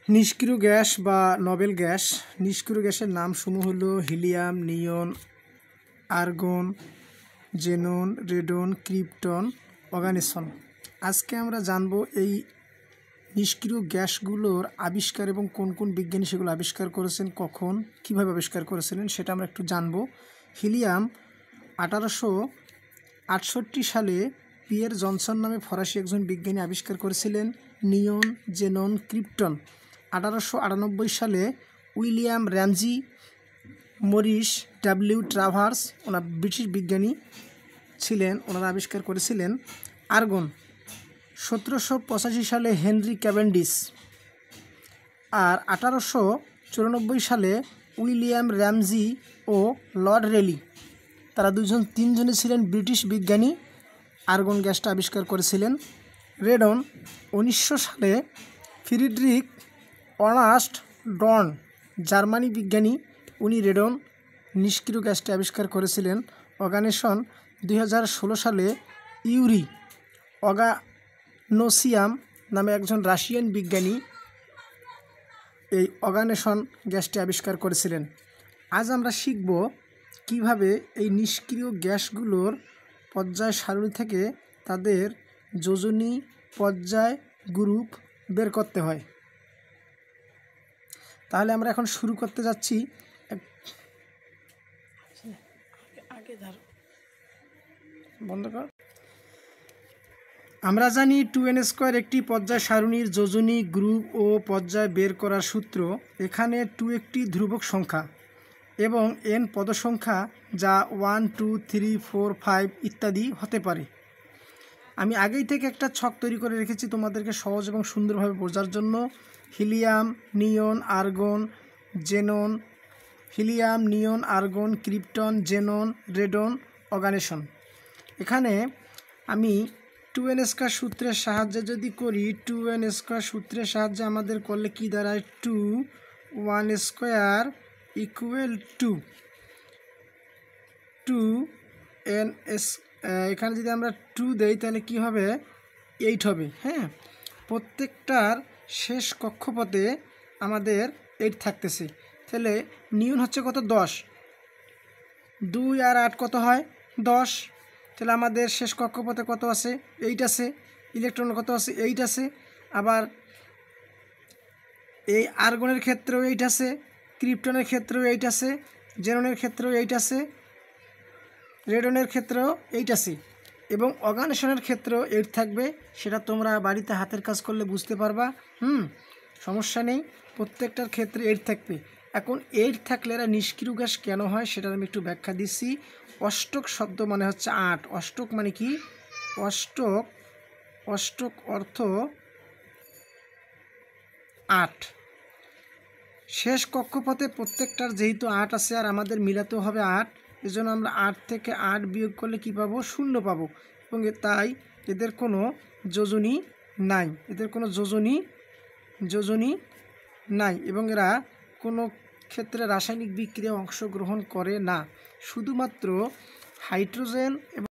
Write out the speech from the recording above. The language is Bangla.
নিষ্ক্রিয় গ্যাস বা নোবেল গ্যাস। নিষ্ক্রিয় গ্যাসের নামসমূহ হলো হিলিয়াম, নিয়ন, আর্গন, জেনন, রেডন, ক্রিপ্টন, অর্গানিসন। আজকে আমরা জানব এই নিষ্ক্রিয় গ্যাসগুলোর আবিষ্কার এবং কোন কোন বিজ্ঞানী সেগুলো আবিষ্কার করেছেন, কখন, কিভাবে আবিষ্কার করেছিলেন সেটা আমরা একটু জানব। হিলিয়াম 1868 সালে পিয়ের জনসন নামে ফরাসি একজন বিজ্ঞানী আবিষ্কার করেছিলেন। নিয়ন, জেনন, ক্রিপ্টন 1898 সালে William Ramsay, Morris W Travers, ওনার ব্রিটিশ বিজ্ঞানী ছিলেন, ওনারা আবিষ্কার করেছিলেন। আর্গন 1785 সালে হেনরি ক্যাভেন্ডিশ। আর 1894 সালে উইলিয়াম র্যামজি ও লর্ড রেলি, তারা তিনজনই ছিলেন ব্রিটিশ বিজ্ঞানী, আর্গন গ্যাসটা আবিষ্কার করেছিলেন। রেডন 1900 সালে ফ্রিডরিখ অর্নাস্ট ডর্ন, জার্মানি বিজ্ঞানী, উনি রেডন নিষ্ক্রিয় গ্যাসটি আবিষ্কার করেছিলেন। অর্গানিসন 2016 সালে ইউরি অগানোসিয়াম নামে একজন রাশিয়ান বিজ্ঞানী এই অর্গানিসন গ্যাসটি আবিষ্কার করেছিলেন। আজ আমরা শিখব কিভাবে এই নিষ্ক্রিয় গ্যাসগুলোর পর্যায় সারণী থেকে তাদের যোজনী পর্যায় গ্রুপ বের করতে হয়। তাহলে আমরা এখন শুরু করতে যাচ্ছি। বন্ধ কর। আমরা জানি 2n² একটি পর্যায় সারণীর যোজনী, গ্রুপ ও পর্যায় বের করার সূত্র। এখানে 2 একটি ধ্রুবক সংখ্যা এবং n পদ সংখ্যা, যা 1, 2, 3, 4, 5 ইত্যাদি হতে পারে। আমি আগেই থেকে একটা ছক তৈরি করে রেখেছি তোমাদেরকে সহজ এবং সুন্দরভাবে বোঝার জন্য। হিলিয়াম, নিয়ন, আর্গন, জেনন, হিলিয়াম, নিয়ন, আর্গন, ক্রিপ্টন, জেনন, রেডন, অর্গানিসন। এখানে আমি 2n² সূত্রের সাহায্যে যদি করি, 2n² সূত্রের সাহায্যে আমাদের করলে কি দাঁড়ায়, 2 1² ইকুয়াল টু 2n²। এখানে যদি আমরা 2 দেই তাহলে কি হবে, 8 হবে। হ্যাঁ, প্রত্যেকটার শেষ কক্ষপথে আমাদের 8 থাকতেছে। তাহলে নিয়ন হচ্ছে কত, 10। 2 আর 8 কত হয়, 10। তাহলে আমাদের শেষ কক্ষপথে কত আছে, 8 আছে। ইলেকট্রন কত আছে, 8 আছে। আবার এই আর্গনের ক্ষেত্রেও 8 আছে, ক্রিপ্টনের ক্ষেত্রেও 8 আছে, জেননের ক্ষেত্রেও 8 আছে, রেডনের ক্ষেত্রেও 8 আছে এবং অর্গানিসনের ক্ষেত্রেও 8 থাকবে। সেটা তোমরা বাড়িতে হাতের কাজ করলে বুঝতে পারবা। সমস্যা নেই, প্রত্যেকটার ক্ষেত্রে 8 থাকবে। এখন 8 থাকলে এরা নিষ্ক্রিয় গ্যাস কেন হয় সেটার আমি একটু ব্যাখ্যা দিচ্ছি। অষ্টক শব্দ মানে হচ্ছে 8। অষ্টক মানে কি, অষ্টক অর্থ 8। শেষ কক্ষপথে প্রত্যেকটার যেহেতু 8 আছে আর আমাদের মিলাতেও হবে 8, এজন্য আমরা 8 থেকে 8 বিয়োগ করলে কি পাবো, 0 পাবো। এবং তাই এদের কোনো যোজনী নাই, এদের কোনো যোজনী নাই এবং এরা কোনো ক্ষেত্রে রাসায়নিক বিক্রিয়ায় অংশগ্রহণ করে না। শুধুমাত্র হাইড্রোজেন এবং